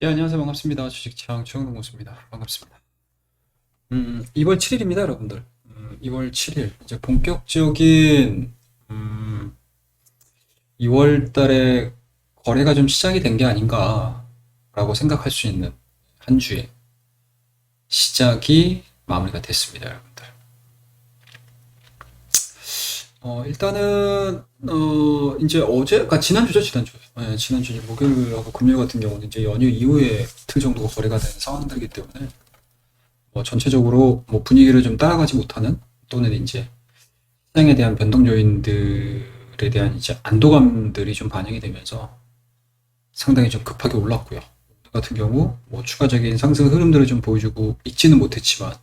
예, 안녕하세요. 반갑습니다. 주식창 최영동 교수입니다. 반갑습니다. 2월 7일입니다, 여러분들. 2월 7일. 이제 본격적인, 2월 달에 거래가 좀 시작이 된 게 아닌가라고 생각할 수 있는 한 주의 시작이 마무리가 됐습니다, 여러분들. 일단은, 이제 지난주죠, 지난주. 예, 지난주 이제 목요일하고 금요일 같은 경우는 이제 연휴 이후에 이틀 정도가 거래가 되는 상황들이기 때문에 뭐 전체적으로 뭐 분위기를 좀 따라가지 못하는 또는 이제 시장에 대한 변동 요인들에 대한 이제 안도감들이 좀 반영이 되면서 상당히 좀 급하게 올랐고요. 오늘 같은 경우 뭐 추가적인 상승 흐름들을 좀 보여주고 있지는 못했지만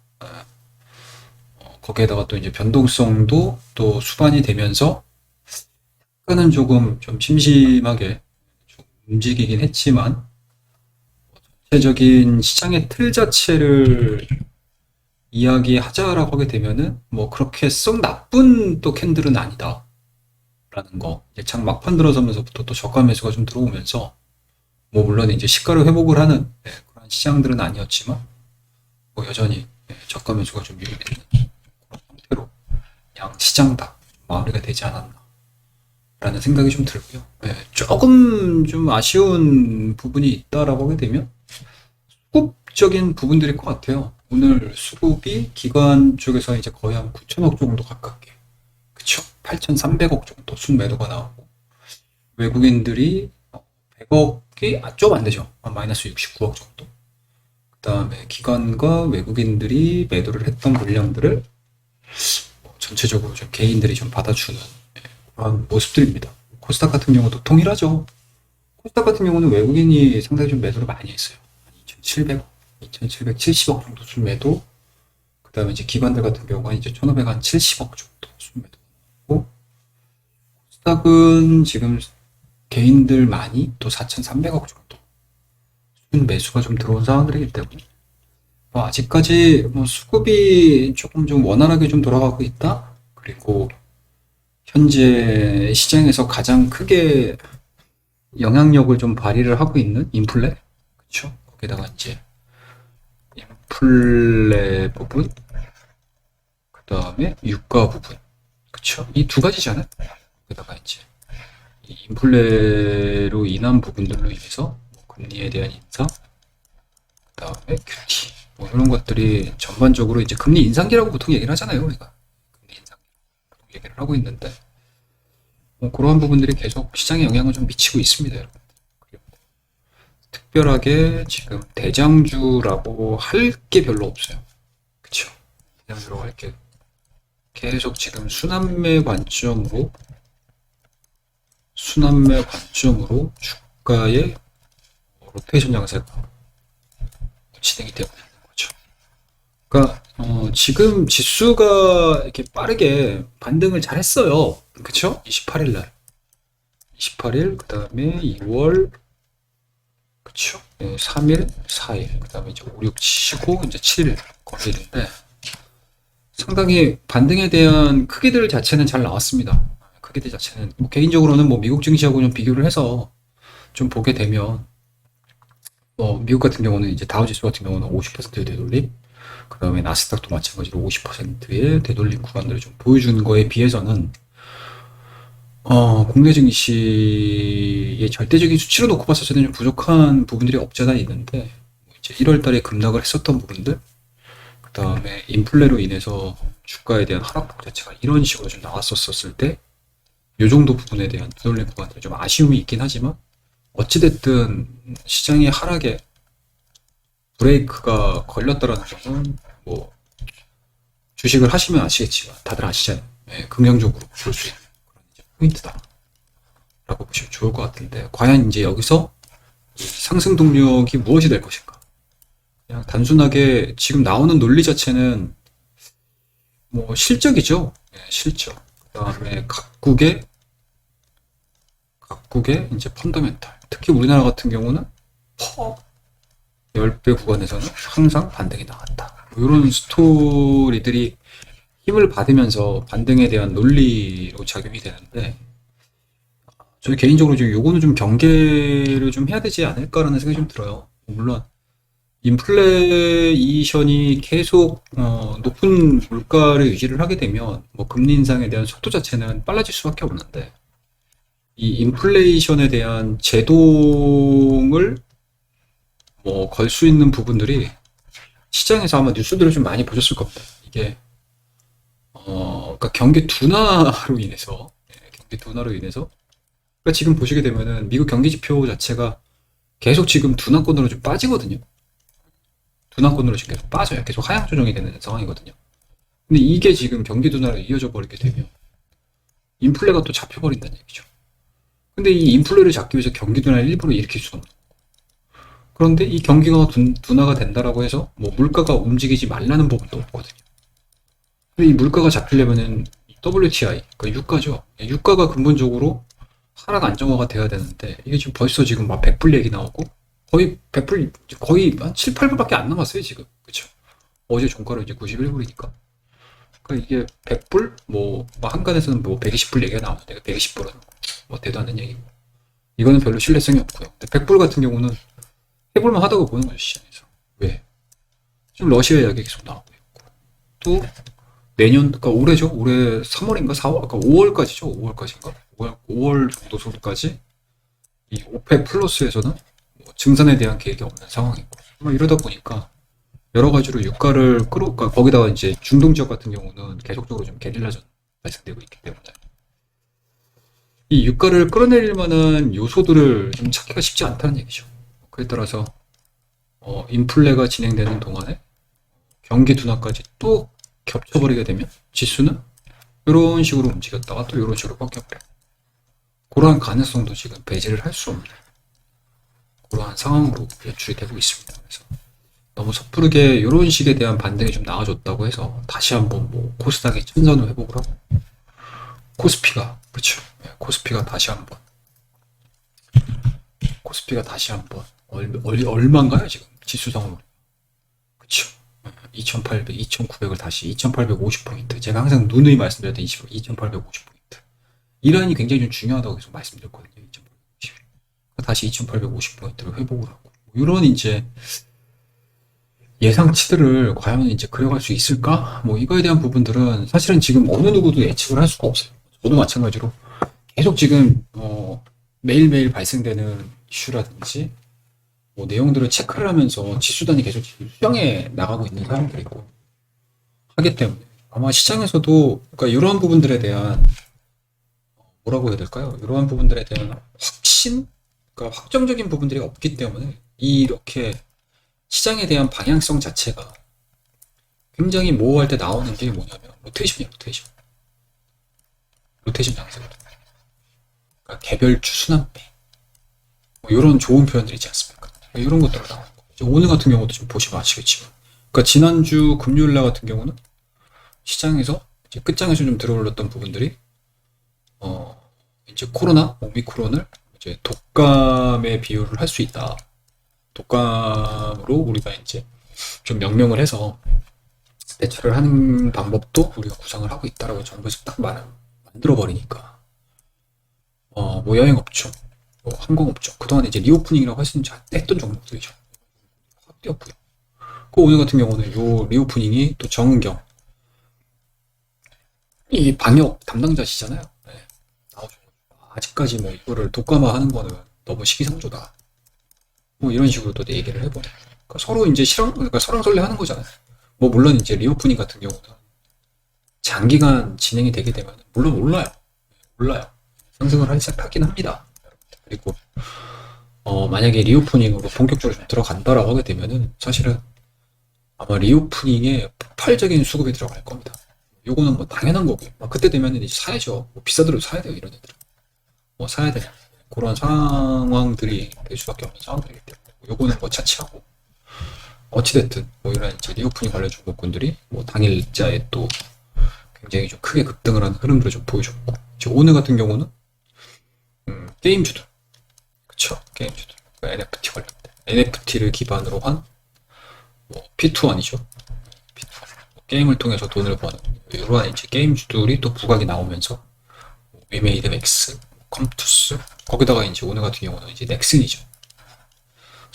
거기에다가 또 이제 변동성도 또 수반이 되면서 약간은 조금 좀 심심하게 좀 움직이긴 했지만 전체적인 시장의 틀 자체를 이야기하자라고 하게 되면은 뭐 그렇게 썩 나쁜 또 캔들은 아니다라는 거. 이제 장 막판 들어서면서부터 또 저가 매수가 좀 들어오면서 뭐 물론 이제 시가를 회복을 하는 그런 시장들은 아니었지만 뭐 여전히 저가 매수가 좀 유입되는 그런 형태로 양 시장 다 마무리가 되지 않았나라는 생각이 좀 들고요. 조금 좀 아쉬운 부분이 있다라고 하게 되면 수급적인 부분들일 것 같아요. 오늘 수급이 기관 쪽에서 이제 거의 한 9천억 정도 가깝게, 그쵸? 8,300억 정도 순매도가 나오고, 외국인들이 100억이 좀 안 되죠. 마이너스 69억 정도. 그 다음에 기관과 외국인들이 매도를 했던 물량들을 전체적으로 좀 개인들이 좀 받아주는 그런 모습들입니다. 코스닥 같은 경우도 동일하죠. 코스닥 같은 경우는 외국인이 상당히 좀 매도를 많이 했어요. 2,700억, 2,770억 정도 순매도. 그 다음에 이제 기관들 같은 경우가 이제 1,570억 정도 순매도고, 코스닥은 지금 개인들 많이 또 4,300억 정도 순매수가 좀 들어온 상황들이기 때문에 뭐 아직까지 뭐 수급이 조금 좀 원활하게 좀 돌아가고 있다. 그리고 현재 시장에서 가장 크게 영향력을 좀 발휘를 하고 있는 인플레, 그렇죠? 거기다가 이제 인플레 부분, 그 다음에 유가 부분, 그렇죠? 이 두 가지잖아요. 거기다가 이제 이 인플레로 인한 부분들로 인해서 뭐 금리에 대한 인상, 그다음에 큐티, 뭐 이런 것들이 전반적으로 이제 금리 인상기라고 보통 얘기를 하잖아요, 우리가. 금리 인상 얘기를 하고 있는데 뭐 그러한 부분들이 계속 시장에 영향을 좀 미치고 있습니다, 여러분. 그리고 특별하게 지금 대장주라고 할 게 별로 없어요. 그쵸? 대장주라고 할 게 계속 지금 순환매 관점으로 주가의 로테이션 양세가 진행이 되고 있는 거죠. 그러니까 지금 지수가 이렇게 빠르게 반등을 잘 했어요. 그쵸? 28일 날. 28일, 그 다음에 2월, 그쵸? 3일, 4일, 그 다음에 이제 5, 6 치고, 이제 7일 거래일인데, 상당히 반등에 대한 크기들 자체는 잘 나왔습니다. 크기들 자체는, 뭐 개인적으로는 뭐 미국 증시하고 좀 비교를 해서 좀 보게 되면, 미국 같은 경우는 이제 다우지수 같은 경우는 50%의 되돌림, 그 다음에 나스닥도 마찬가지로 50%의 되돌림 구간들을 좀 보여주는 거에 비해서는 국내 증시의 절대적인 수치로 놓고 봤을 때는 좀 부족한 부분들이 없지 않아 있는데 이제 1월 달에 급락을 했었던 부분들, 그 다음에 인플레로 인해서 주가에 대한 하락폭 자체가 이런 식으로 좀 나왔었을 때 이 정도 부분에 대한 되돌림 구간들이 좀 아쉬움이 있긴 하지만 어찌됐든 시장의 하락에 브레이크가 걸렸다라는 점은 뭐 주식을 하시면 아시겠지만 다들 아시잖아요. 긍정적으로 볼 수 있는 그런 이제 포인트다라고 보시면 좋을 것 같은데 과연 이제 여기서 이 상승 동력이 무엇이 될 것인가? 그냥 단순하게 지금 나오는 논리 자체는 뭐 실적이죠. 실적. 그다음에 각국의 이제 펀더멘탈. 특히 우리나라 같은 경우는 퍼 10배 구간에서는 항상 반등이 나왔다. 뭐 이런 스토리들이 힘을 받으면서 반등에 대한 논리로 작용이 되는데 저희 개인적으로 지금 요거는 좀 경계를 좀 해야 되지 않을까라는 생각이 좀 들어요. 물론 인플레이션이 계속 높은 물가를 유지를 하게 되면 뭐 금리 인상에 대한 속도 자체는 빨라질 수밖에 없는데 이 인플레이션에 대한 제동을 뭐 걸 수 있는 부분들이 시장에서 아마 뉴스들을 좀 많이 보셨을 겁니다. 이게 그러니까 경기 둔화로 인해서 경기 둔화로 인해서 그러니까 지금 보시게 되면은 미국 경기 지표 자체가 계속 지금 둔화권으로 좀 빠지거든요. 둔화권으로 지금 계속 빠져요. 계속 하향 조정이 되는 상황이거든요. 근데 이게 지금 경기 둔화로 이어져 버리게 되면 인플레가 또 잡혀버린다는 얘기죠. 근데 이 인플레를 잡기 위해서 경기 둔화를 일부러 일으킬 수는 없는. 그런데 이 경기가 둔화가 된다라고 해서 뭐 물가가 움직이지 말라는 법은 없거든요. 근데 이 물가가 잡히려면은 WTI, 그러니까 유가죠. 유가가 근본적으로 하락 안정화가 돼야 되는데 이게 지금 벌써 지금 막 100불 얘기 나오고 거의 100불 거의 한 7, 8불밖에 안 남았어요 지금. 그쵸? 어제 종가로 이제 91불이니까. 그러니까 이게 100불 뭐 한간에서는 뭐 120불 얘기가 나오는데 120불은 뭐 대도 않는 얘기고 이거는 별로 신뢰성이 없고요. 근데 100불 같은 경우는 해볼만 하다고 보는 거죠 시장에서. 왜? 지금 러시아 이야기 계속 나오고 있고 또 내년, 그러니까 올해죠. 올해 3월인가 4월, 그러니까 5월까지죠. 5월까지인가? 5월 정도 소까지 이 오펙 플러스에서는 뭐 증산에 대한 계획이 없는 상황이고 뭐 이러다 보니까 여러 가지로 유가를 그러니까 거기다가 이제 중동 지역 같은 경우는 계속적으로 좀 게릴라전 발생되고 있기 때문에 이 유가를 끌어내릴 만한 요소들을 좀 찾기가 쉽지 않다는 얘기죠. 그에 따라서 인플레가 진행되는 동안에 경기 둔화까지 또 겹쳐버리게 되면 지수는 이런 식으로 움직였다가 또 이런 식으로 꺾여버려. 그러한 가능성도 지금 배제를 할 수 없는 그러한 상황으로 연출이 되고 있습니다. 그래서 너무 섣부르게 이런 식에 대한 반등이 좀 나와줬다고 해서 다시 한번 뭐 코스닥의 천선을 회복을 하고 코스피가 그렇죠. 코스피가 다시 한번 얼마인가요 지금 지수상으로 그렇죠. 2800, 2900을 다시 2850포인트. 제가 항상 누누이 말씀드렸던 2850포인트. 이 라인이 굉장히 좀 중요하다고 계속 말씀드렸거든요. 2850. 다시 2850포인트를 회복을 하고. 이런 이제 예상치들을 과연 이제 그려갈 수 있을까? 뭐 이거에 대한 부분들은 사실은 지금 어느 누구도 예측을 할 수가 없어요. 저도 마찬가지로 계속 지금 매일매일 발생되는 이슈라든지 뭐 내용들을 체크를 하면서 지수단이 계속 수정해 나가고 있는 사람들이고 하기 때문에 아마 시장에서도 그러니까 이러한 부분들에 대한 뭐라고 해야 될까요? 이러한 부분들에 대한 그러니까 확정적인 부분들이 없기 때문에 이렇게 시장에 대한 방향성 자체가 굉장히 모호할 때 나오는 게 뭐냐면 로테이션이에요, 로테이션 양세거든요. 그러니까 개별주 순환배 뭐 이런 좋은 표현들이 있지 않습니까? 이런 것들을 나오는 거죠. 오늘 같은 경우도 좀 보시면 아시겠지만 그러니까 지난주 금요일날 같은 경우는 시장에서 이제 끝장에서 좀 들어올렸던 부분들이 이제 코로나 오미크론을 이제 독감의 비유를 할 수 있다. 독감으로 우리가 이제 좀 명명을 해서 대처를 하는 방법도 우리가 구상을 하고 있다라고 정부에서 딱 만들어 버리니까 뭐 여행업종, 뭐 항공업종 그동안 이제 리오프닝이라고 했던 종목들이죠. 확 뛰었고요. 그 오늘 같은 경우는 요 리오프닝이 또 정은경 이 방역 담당자시잖아요. 네. 아직까지 뭐 이거를 독감화하는 거는 너무 시기상조다. 뭐 이런 식으로 또 얘기를 해버려. 그러니까 서로 이제 그러니까 설왕설래 하는 거잖아요. 뭐 물론 이제 리오프닝 같은 경우는 장기간 진행이 되게 되면 물론 몰라요. 상승을 하긴 합니다. 그리고 만약에 리오프닝으로 본격적으로 좀 들어간다라고 하게 되면은 사실은 아마 리오프닝에 폭발적인 수급이 들어갈 겁니다. 요거는 뭐 당연한 거고요. 그때 되면은 이제 사야죠. 뭐 비싸더라도 사야 돼요, 이런 애들은. 뭐 사야 되냐. 그런 상황들이 될 수밖에 없는 상황들이기 때문에 요거는 뭐 차치하고 어찌됐든 뭐 이런 이제 리오프닝 관련 종목군들이 뭐 당일자에 또 굉장히 좀 크게 급등을 하는 흐름들을 좀 보여줬고 이제 오늘 같은 경우는 게임주들 그쵸 게임주들 NFT 관련된 NFT를 기반으로 한 뭐 P2O이죠 P2O 게임을 통해서 돈을 버는 이러한 이제 게임주들이 또 부각이 나오면서 위메이드 맥스 컴투스 거기다가 이제 오늘 같은 경우는 이제 넥슨이죠.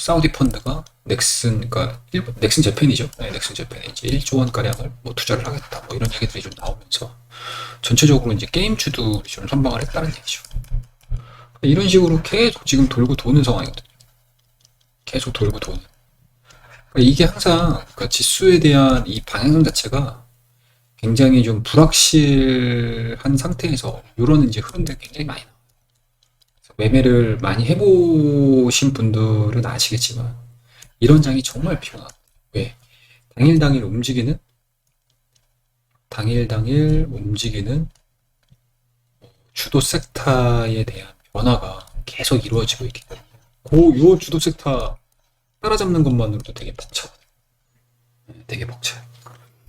사우디 펀드가 넥슨, 그러니까 일본, 넥슨 재팬이죠. 네, 넥슨 재팬에 이제 1조 원 가량을 뭐 투자를 하겠다. 뭐 이런 얘기들이 좀 나오면서 전체적으로 이제 게임주들이 좀 선방을 했다는 얘기죠. 이런 식으로 계속 지금 돌고 도는 상황이거든요. 계속 돌고 도는. 그러니까 이게 항상 그러니까 지수에 대한 이 방향성 자체가 굉장히 좀 불확실한 상태에서 이런 이제 흐름들이 굉장히 많이 나와요. 그래서 매매를 많이 해보신 분들은 아시겠지만 이런 장이 정말 피곤하다. 왜? 당일 당일 움직이는 당일 당일 움직이는 주도 섹터에 대한 변화가 계속 이루어지고 있기 때문에 요 주도 섹터 따라잡는 것만으로도 되게 벅차요. 되게 벅차요.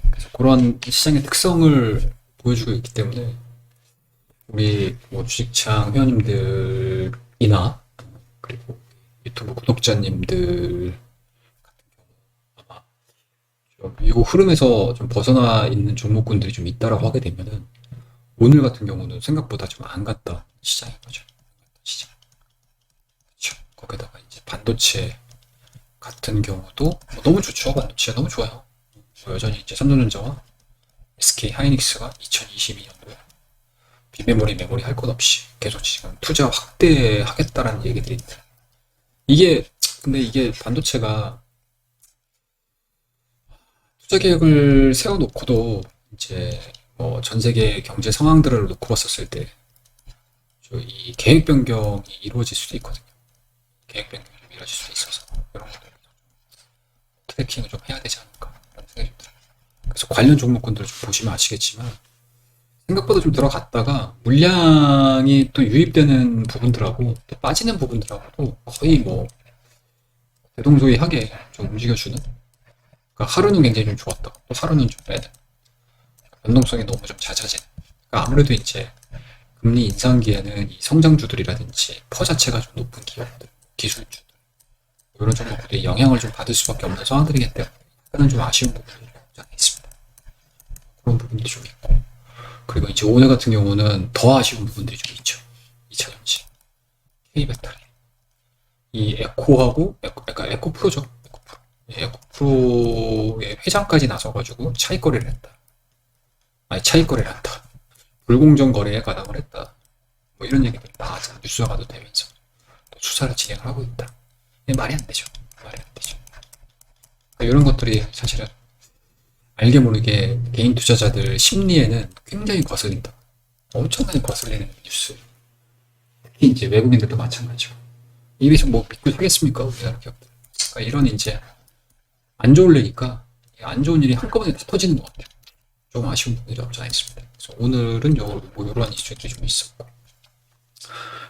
그래서 그런 시장의 특성을 보여주고 있기 때문에 우리 뭐 주식창 회원님들이나 그리고 유튜브 구독자님들 아마 이 흐름에서 좀 벗어나 있는 종목군들이 좀 있다라고 하게 되면은 오늘 같은 경우는 생각보다 좀 안 갔다 시장인 거죠. 시장. 그렇죠. 거기다가 이제 반도체 같은 경우도 뭐 너무 좋죠. 반도체 너무 좋아요. 여전히 이제 삼성전자와 SK 하이닉스가 2022년도에 비메모리 메모리 할 것 없이 계속 지금 투자 확대하겠다라는 얘기들이 있다. 이게 근데 이게 반도체가 투자 계획을 세워놓고도 이제 뭐 전 세계 경제 상황들을 놓고 봤었을 때 이 계획 변경이 이루어질 수도 있거든요. 계획 변경이 좀 이루어질 수도 있어서 이런 것들 트래킹을 좀 해야 되지 않을까 라는 생각이 좀 들어요. 그래서 관련 종목군들을 좀 보시면 아시겠지만 생각보다 좀 들어갔다가 물량이 또 유입되는 부분들하고 또 빠지는 부분들하고도 거의 뭐 대동소이하게 좀 움직여주는, 그러니까 하루는 굉장히 좀 좋았다 또 하루는 좀 빼는, 변동성이 너무 좀 잦아지는. 그러니까 아무래도 이제 금리 인상기에는 이 성장주들이라든지 퍼 자체가 좀 높은 기업들, 기술주들 이런 종목들이 영향을 좀 받을 수밖에 없는 상황들이기 때문에 약간은 좀 아쉬운 부분들이 없지 않아 있습니다. 그런 부분들이 좀 있고, 그리고 이제 오늘 같은 경우는 더 아쉬운 부분들이 좀 있죠. 2차전지, K배터리, 이 에코하고 그러니까 에코프로죠. 에코프로. 에코프로의 회장까지 나서가지고 차익거래를 했다. 아니 차익거래를 한다. 불공정 거래에 가담을 했다. 뭐 이런 얘기들이 나와서 뉴스화가 되면서 또 수사를 진행을 하고 있다. 이게 말이 안 되죠. 말이 안 되죠. 그러니까 이런 것들이 사실은 알게 모르게 개인 투자자들 심리에는 굉장히 거슬린다. 엄청나게 거슬리는 뉴스. 특히 이제 외국인들도 마찬가지고. 이래서 뭐 믿고 사겠습니까? 우리나라 기업들. 그러니까 이런 이제 안 좋으려니까 안 좋은 일이 한꺼번에 다 터지는 것 같아요. 좀 아쉬운 부분이 없지 않아 있습니다. 그래서 오늘은 뭐 이러한 이슈들이 좀 있었고.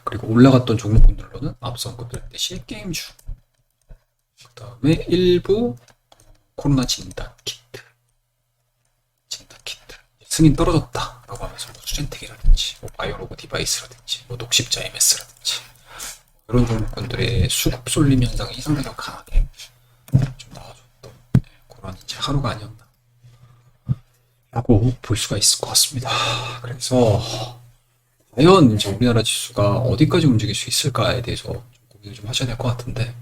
그리고 올라갔던 종목군들로는 앞서 언급드렸듯이 게임주. 그 다음에 일부 코로나 진단 키트. 승인 떨어졌다라고 하면서 뭐 수젠텍이라든지 뭐 바이오로그 디바이스라든지 뭐 녹십자 MS라든지 이런 종목군들의 수급 쏠림 현상이 상당히 강하게 좀 나와줬던 그런 이제 하루가 아니었나 라고 볼 수가 있을 것 같습니다. 그래서 과연 이제 우리나라 지수가 어디까지 움직일 수 있을까에 대해서 좀 고민을 좀 하셔야 될 것 같은데,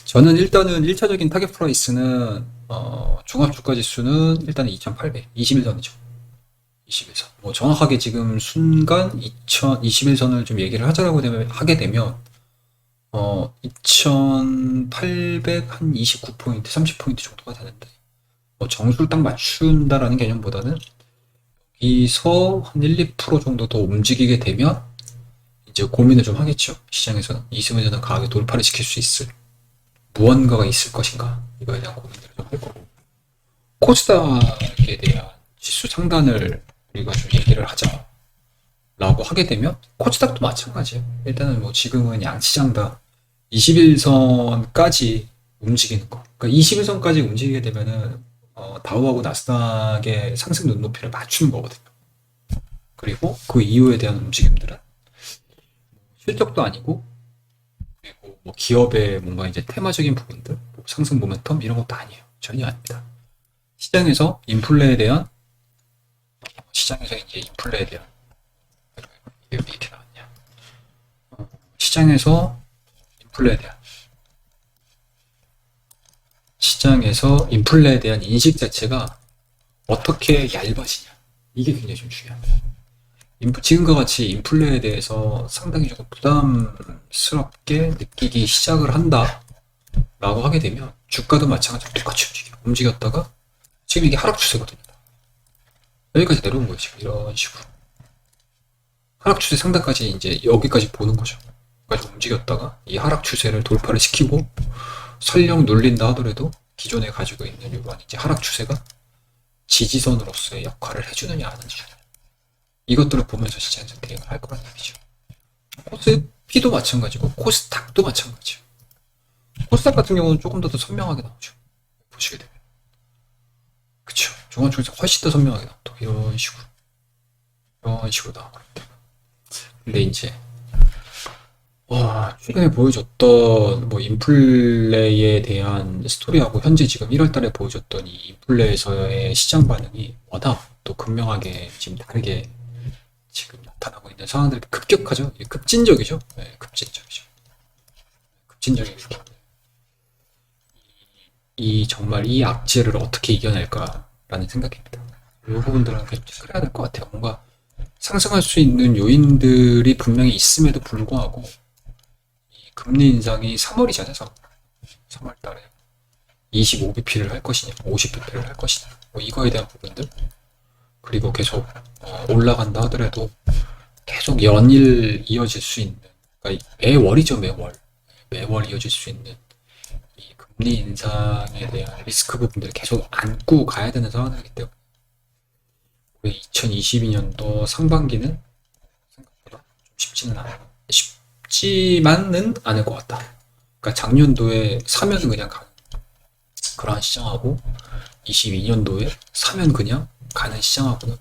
저는 일단은 1차적인 타겟 프라이스는 종합주가 지수는 일단은 2,800, 21선이죠. 21선. 뭐 정확하게 지금 순간 2021선을 좀 얘기를 하게 되면 2,800 한 29포인트, 30포인트 정도가 되는데 뭐 정수를 딱 맞춘다라는 개념보다는 여기서 한 1, 2% 정도 더 움직이게 되면 이제 고민을 좀 하겠죠. 시장에서는 이승에서는 강하게 돌파를 시킬 수 있을 무언가가 있을 것인가, 이거에 대한 고민들을 좀 할 거고, 코스닥에 대한 지수 상단을 우리가 좀 얘기를 하자라고 하게 되면 코스닥도 마찬가지예요. 일단은 뭐 지금은 양시장다 21선까지 움직이는 거. 그러니까 21선까지 움직이게 되면은 다우하고 나스닥의 상승 눈높이를 맞추는 거거든요. 그리고 그 이후에 대한 움직임들은 실적도 아니고, 그리고 뭐 기업의 뭔가 이제 테마적인 부분들, 뭐 상승 모멘텀 이런 것도 아니에요. 전혀 아닙니다. 시장에서 인플레에 대한 이게 왜 이렇게 나왔냐? 시장에서 인플레에 대한 시장에서 인플레에 대한 인식 자체가 어떻게 얇아지냐. 이게 굉장히 좀 중요합니다. 지금과 같이 인플레에 대해서 상당히 조금 부담스럽게 느끼기 시작을 한다라고 하게 되면 주가도 마찬가지로 똑같이 움직였다가 지금 이게 하락 추세거든요. 여기까지 내려온 거예요. 지금 이런 식으로. 하락 추세 상단까지 이제 여기까지 보는 거죠. 여기까지 움직였다가 이 하락 추세를 돌파를 시키고 설령 눌린다 하더라도 기존에 가지고 있는 이런 이제 하락 추세가 지지선으로서의 역할을 해주느냐 안 해주느냐. 이것들을 보면서 시장에서 대응을 할 거란 얘기죠. 코스피도 마찬가지고 코스닥도 마찬가지죠. 코스닥 같은 경우는 조금 더 선명하게 나오죠. 보시게 되면. 그쵸. 종합총에서 훨씬 더 선명하게 나오죠. 이런 식으로. 이런 식으로 나오거든요. 근데 이제 최근에 보여줬던 뭐 인플레에 대한 스토리하고 현재 지금 1월달에 보여줬던 이 인플레에서의 시장 반응이 워낙 또 극명하게 지금 다르게 지금 나타나고 있는 상황들이 급격하죠. 급진적이죠. 네, 급진적이죠. 급진적이기 때문에 정말 이 악재를 어떻게 이겨낼까라는 생각입니다. 이 부분들은 계속 체크해야 될 것 같아요. 뭔가 상승할 수 있는 요인들이 분명히 있음에도 불구하고 이 금리 인상이 3월이잖아요. 3월 달에 25bp를 할 것이냐, 50bp를 할 것이냐, 뭐 이거에 대한 부분들, 그리고 계속 올라간다 하더라도 계속 연일 이어질 수 있는, 그러니까 매월이죠, 매월 이어질 수 있는 이 금리 인상에 대한 리스크 부분들을 계속 안고 가야 되는 상황이기 때문에 올해 2022년도 상반기는 생각보다 좀 쉽지만은 않을 것 같다. 그러니까 작년도에 사면 그냥 가는 그러한 시장하고 22년도에 사면 그냥 가는 시장하고는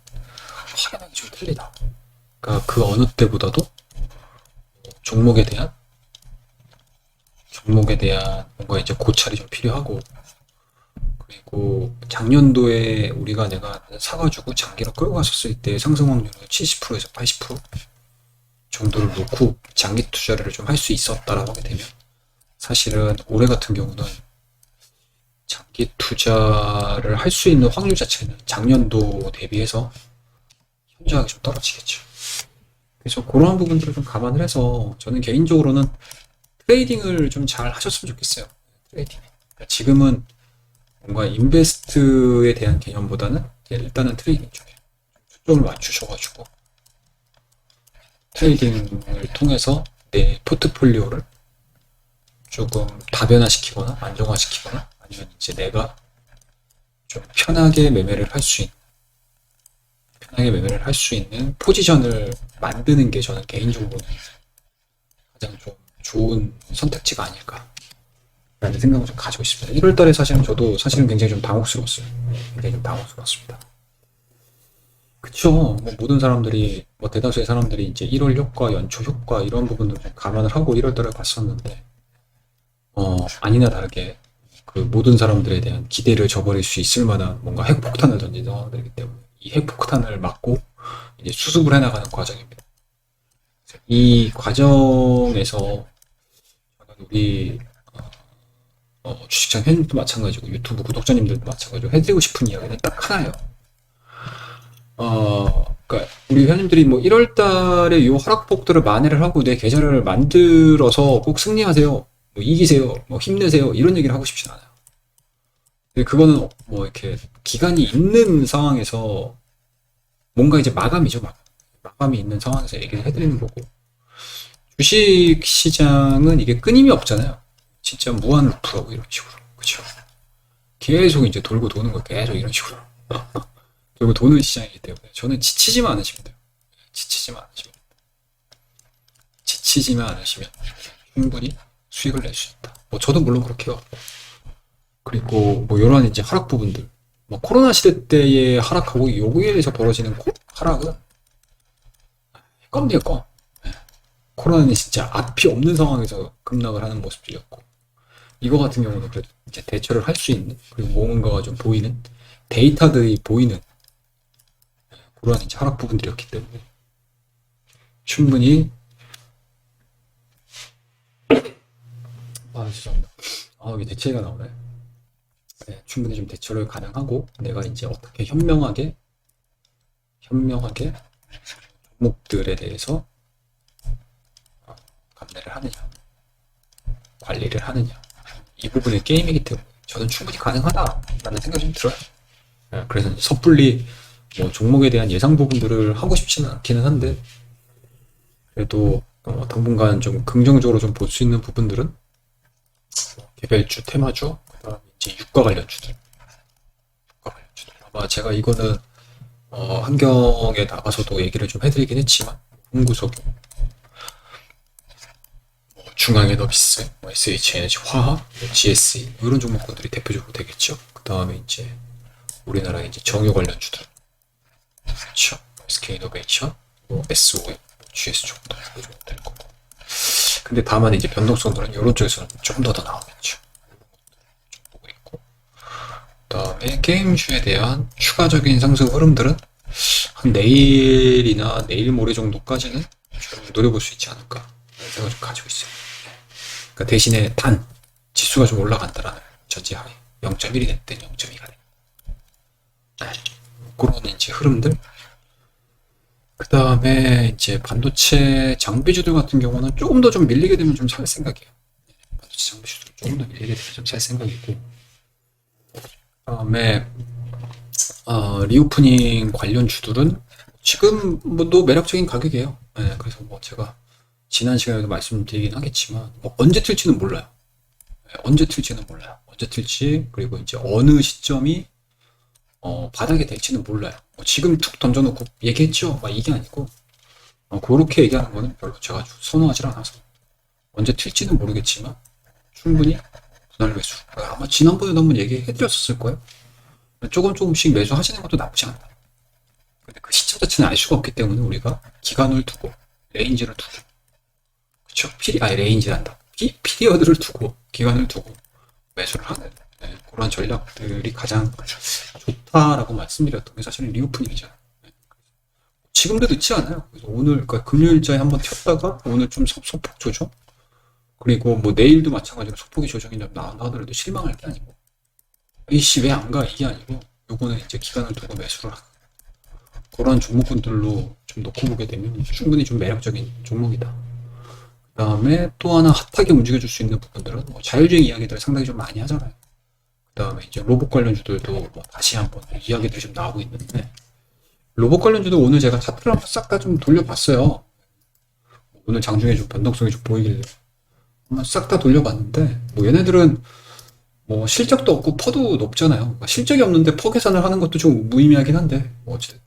확연하게 좀 틀리다. 그러니까 그 어느 때보다도 종목에 대한 뭔가 이제 고찰이 좀 필요하고, 그리고 작년도에 내가 사가지고 장기로 끌고 갔었을 때 상승 확률은 70%에서 80% 정도를 놓고 장기 투자를 좀 할 수 있었다라고 하게 되면 사실은 올해 같은 경우는 장기 투자를 할 수 있는 확률 자체는 작년도 대비해서 현저하게 좀 떨어지겠죠. 그래서 그런 부분들을 좀 감안을 해서 저는 개인적으로는 트레이딩을 좀 잘 하셨으면 좋겠어요. 트레이딩. 그러니까 지금은 뭔가 인베스트에 대한 개념보다는 일단은 트레이딩 쪽에 초점을 맞추셔가지고 트레이딩을 통해서 내 포트폴리오를 조금 다변화시키거나 안정화시키거나 아니면 이제 내가 좀 편하게 매매를 할 수 있는 포지션을 만드는 게 저는 개인적으로는 가장 좀 좋은 선택지가 아닐까 라는 생각을 좀 가지고 있습니다. 1월 달에 저도 사실은 굉장히 좀 당혹스러웠어요. 굉장히 좀 당혹스러웠습니다. 그쵸. 뭐 모든 사람들이, 뭐 대다수의 사람들이 이제 1월 효과, 연초 효과 이런 부분들을 좀 감안을 하고 1월 달에 봤었는데, 아니나 다르게 그 모든 사람들에 대한 기대를 저버릴 수 있을 만한 뭔가 핵폭탄을 던진 상황들이기 때문에 이 핵폭탄을 막고 이제 수습을 해나가는 과정입니다. 이 과정에서 저는 우리 주식창 회원님도 마찬가지고 유튜브 구독자님들도 마찬가지고 해드리고 싶은 이야기는 딱 하나예요. 그러니까 우리 회원님들이 뭐 1월 달에 요 하락폭들을 만회를 하고 내 계좌를 만들어서 꼭 승리하세요, 뭐 이기세요, 뭐 힘내세요 이런 얘기를 하고 싶진 않아요. 근데 그거는 뭐 이렇게 기간이 있는 상황에서 뭔가 이제 마감이죠. 마감이 있는 상황에서 얘기를 해드리는 거고, 주식 시장은 이게 끊임이 없잖아요. 진짜 무한 루프라고 이런 식으로. 그쵸? 계속 이제 돌고 도는 거 계속 이런 식으로. 돌고 도는 시장이기 때문에 저는 지치지만 않으시면 돼요. 지치지만 않으시면 충분히 수익을 낼 수 있다. 뭐 저도 물론 그렇게 해요. 그리고 뭐 이런 이제 하락 부분들, 뭐 코로나 시대 때의 하락하고 여기에서 벌어지는 하락은 껌이에요, 껌. 코로나는 진짜 앞이 없는 상황에서 급락을 하는 모습들이었고, 이거 같은 경우는 그래도 이제 대처를 할 수 있는, 그리고 뭔가가 좀 보이는, 데이터들이 보이는 그런 이제 하락 부분들이었기 때문에 충분히, 죄송합니다. 이게 대체가 나오네. 네, 충분히 좀 대처를 가능하고 내가 이제 어떻게 현명하게 종목들에 대해서 감내를 하느냐, 관리를 하느냐, 이 부분의 게임이기 때문에 저는 충분히 가능하다라는 생각이 좀 들어요. 네, 그래서 섣불리 뭐 종목에 대한 예상 부분들을 하고 싶지는 않기는 한데 그래도 당분간 좀 긍정적으로 좀 볼 수 있는 부분들은 개별주, 테마주, 그다음에 이제 유가 관련주들. 아마 제가 이거는 환경에 나가서도 얘기를 좀 해드리긴 했지만 홍구석유, 중앙에너비스, SH에너지 화학, GSE 이런 종목군들이 대표적으로 되겠죠. 그 다음에 이제 우리나라 이제 정유 관련주들, 그렇죠. SK이노베이션, SOM, GS 정도 될 거고. 근데 다만 이제 변동성들은 이런 쪽에서는 좀 더 나오겠죠. 보고 있고. 그다음에 게임주에 대한 추가적인 상승 흐름들은 한 내일이나 내일 모레 정도까지는 좀 노려볼 수 있지 않을까 라는 생각을 좀 가지고 있어요. 그러니까 대신에 단 지수가 좀 올라간다라는 전제하에 0.1이 됐든 0.2가 됐든 그런 이제 흐름들. 그 다음에 이제 반도체 장비주들 같은 경우는 조금 더 좀 밀리게 되면 좀 살 생각이에요. 반도체 장비주들 조금 더 밀리게 되면 좀 살 생각이고. 그 다음에 리오프닝 관련 주들은 지금 뭐또 매력적인 가격이에요. 네, 그래서 뭐 제가 지난 시간에도 말씀드리긴 하겠지만 뭐 언제 틀지는 몰라요. 네, 언제 틀지는 몰라요. 언제 틀지 그리고 이제 어느 시점이 바닥이 될지는 몰라요. 뭐 지금 툭 던져놓고 얘기했죠. 막 이게 아니고 그렇게 얘기하는 거는 별로 제가 선호하지 않아서 언제 튈지는 모르겠지만 충분히 분할 매수. 아마 지난번에도 한번 얘기해드렸었을 거예요. 조금씩 매수하시는 것도 나쁘지 않아요. 근데 그 시점 자체는 알 수가 없기 때문에 우리가 기간을 두고 레인지를 두고 그쵸? 레인지란다. 피리어드를 두고 기간을 두고 매수를 하는 그런 전략들이 가장 좋다라고 말씀드렸던 게 사실은 리오프닝이잖아요. 지금도 늦지 않아요. 그래서 오늘 그러니까 금요일자에 한번 튀었다가 오늘 좀 소폭 조정 그리고 뭐 내일도 마찬가지로 소폭의 조정이 나온다 하더라도 실망할 게 아니고 이씨 왜 안 가 이게 아니고 요거는 이제 기간을 두고 매수를 하고 그런 종목군들로 좀 놓고 보게 되면 충분히 좀 매력적인 종목이다. 그 다음에 또 하나 핫하게 움직여줄 수 있는 부분들은 뭐 자율주행 이야기들 상당히 좀 많이 하잖아요. 그 다음에 이제 로봇 관련주들도 뭐 다시 한번 이야기들이 좀 나오고 있는데 로봇 관련주도 오늘 제가 차트를 한번 싹 다 좀 돌려봤어요. 오늘 장중에 좀 변동성이 좀 보이길래 한번 싹 다 돌려봤는데 뭐 얘네들은 뭐 실적도 없고 퍼도 높잖아요. 그러니까 실적이 없는데 퍼 계산을 하는 것도 좀 무의미하긴 한데 뭐 어쨌든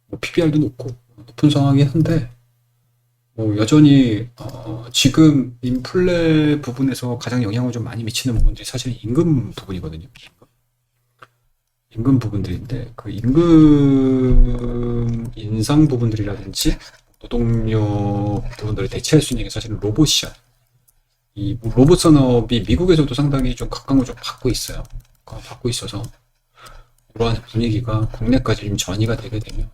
뭐 PBR도 높은 상황이긴 한데 뭐 여전히 지금 인플레 부분에서 가장 영향을 좀 많이 미치는 부분들이 사실은 임금 부분이거든요. 임금 부분들인데 그 임금 인상 부분들이라든지 노동력 부분들을 대체할 수 있는 게 사실은 로봇이야. 이 로봇 산업이 미국에서도 상당히 좀 각광을 좀 받고 있어요. 받고 있어서 이러한 분위기가 국내까지 좀 전이가 되게 되면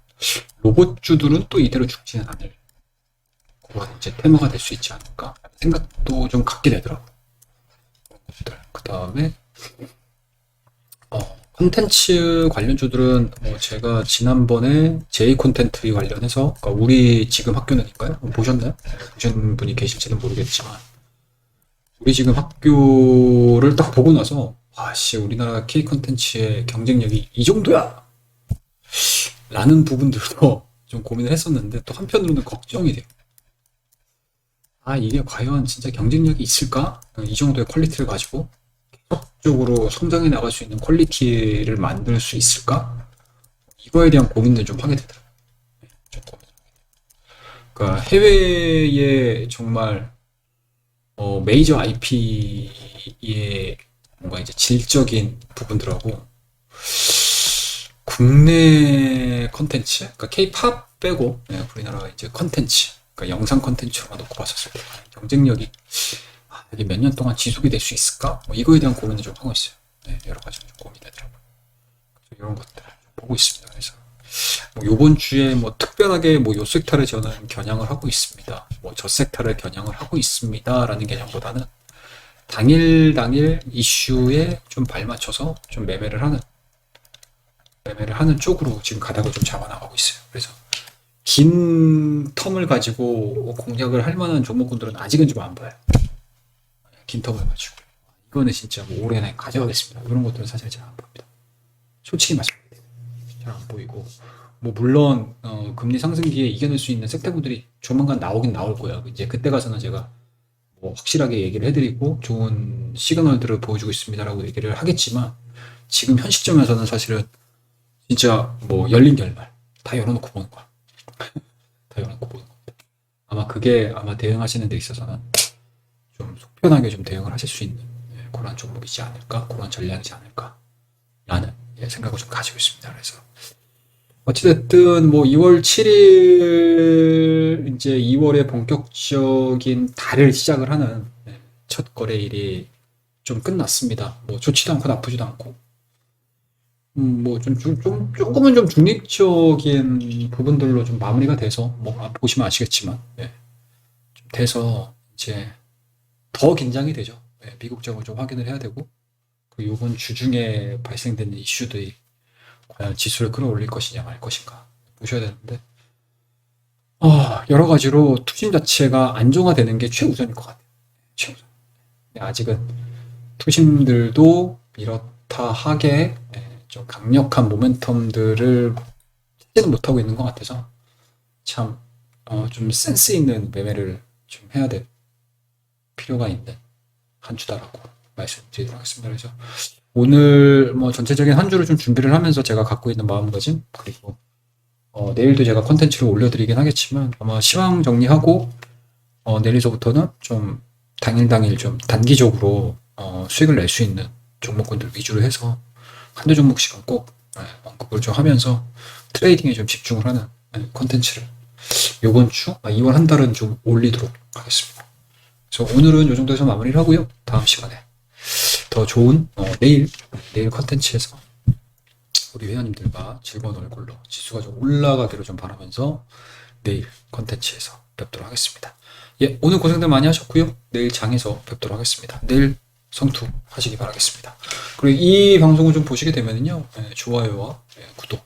로봇주들은 또 이대로 죽지는 않을 그런 이제 테마가 될 수 있지 않을까 생각도 좀 갖게 되더라고요. 그 다음에 콘텐츠 관련주들은 제가 지난번에 J 콘텐츠 관련해서 그러니까 우리 지금 학교는인가요? 보셨나요? 보신 분이 계실지는 모르겠지만 우리 지금 학교를 딱 보고 나서 아씨 우리나라 K 콘텐츠의 경쟁력이 이 정도야 라는 부분들도 좀 고민을 했었는데 또 한편으로는 걱정이 돼요. 이게 과연 진짜 경쟁력이 있을까? 이 정도의 퀄리티를 가지고 계속적으로 성장해 나갈 수 있는 퀄리티를 만들 수 있을까? 이거에 대한 고민을 좀 하게 되더라고요. 좀 고민. 그러니까 해외에 정말 메이저 IP의 뭔가 이제 질적인 부분들하고 국내 컨텐츠, 그러니까 K-팝 빼고 우리나라 이제 컨텐츠, 그러니까 영상 컨텐츠로만 놓고 봤었을 때 경쟁력이 여기 몇 년 동안 지속이 될 수 있을까? 이거에 대한 고민을 좀 하고 있어요. 여러 가지 좀 고민이 되더라고요. 이런 것들을 좀 보고 있습니다. 그래서 이번 주에 특별하게 요 섹터를 저는 겨냥을 하고 있습니다. 저 섹터를 겨냥을 하고 있습니다라는 개념보다는 당일 이슈에 좀 발맞춰서 좀 매매를 하는 쪽으로 지금 가닥을 좀 잡아나가고 있어요. 그래서 긴 텀을 가지고 공략을 할 만한 종목군들은 아직은 좀 안 봐요. 긴 텀을 가지고. 이거는 진짜 뭐 올해 안에 가져가겠습니다. 이런 것들은 사실 잘 안 봅니다. 솔직히 말씀드리면 잘 안 보이고, 뭐 물론 금리 상승기에 이겨낼 수 있는 섹터분들이 조만간 나오긴 나올 거예요. 이제 그때 가서는 제가 뭐 확실하게 얘기를 해드리고 좋은 시그널들을 보여주고 있습니다라고 얘기를 하겠지만, 지금 현 시점에서는 사실은 진짜 뭐 열린 결말 다 열어놓고 보는 거야. 다 열어놓고 보는 겁니다. 아마 대응하시는 데 있어서는 좀 속편하게 좀 대응을 하실 수 있는 그런 종목이지 않을까, 그런 전략이지 않을까라는 생각을 좀 가지고 있습니다. 그래서 어찌됐든 뭐 2월 7일 이제 2월에 본격적인 달을 시작을 하는 첫 거래일이 좀 끝났습니다. 뭐 좋지도 않고 나쁘지도 않고, 뭐 조금은 좀 중립적인 부분들로 좀 마무리가 돼서, 뭐 보시면 아시겠지만, 좀 돼서 이제 더 긴장이 되죠. 미국적으로 좀 확인을 해야 되고, 그 이번 주 중에 발생되는 이슈들이 과연 지수를 끌어올릴 것이냐 말 것인가 보셔야 되는데, 여러 가지로 투심 자체가 안정화되는 게 최우선일 것 같아요. 최우선. 아직은 투심들도 이렇다 하게 좀 강력한 모멘텀들을 찾지는 못하고 있는 것 같아서, 참 좀 센스 있는 매매를 좀 해야 될 필요가 있는 한 주다라고 말씀드리도록 하겠습니다. 그래서 오늘 뭐 전체적인 한 주를 좀 준비를 하면서 제가 갖고 있는 마음가짐, 그리고 내일도 제가 컨텐츠를 올려드리긴 하겠지만, 아마 시황 정리하고 내일서부터는 좀 당일 좀 단기적으로 수익을 낼 수 있는 종목군들 위주로 해서 한두 종목씩은 꼭 언급을 좀 하면서 트레이딩에 좀 집중을 하는 컨텐츠를 이번 주, 2월 한 달은 좀 올리도록 하겠습니다. 그래서 오늘은 이 정도에서 마무리를 하고요. 다음 시간에 더 좋은 내일 컨텐츠에서 우리 회원님들과 즐거운 얼굴로 지수가 좀 올라가기를 좀 바라면서 내일 컨텐츠에서 뵙도록 하겠습니다. 예, 오늘 고생들 많이 하셨고요. 내일 장에서 뵙도록 하겠습니다. 내일 성투 하시기 바라겠습니다. 그리고 이 방송을 좀 보시게 되면요, 좋아요와 구독,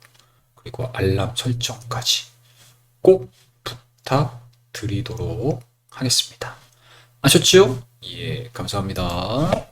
그리고 알람 설정까지 꼭 부탁드리도록 하겠습니다. 아셨지요? 예, 감사합니다.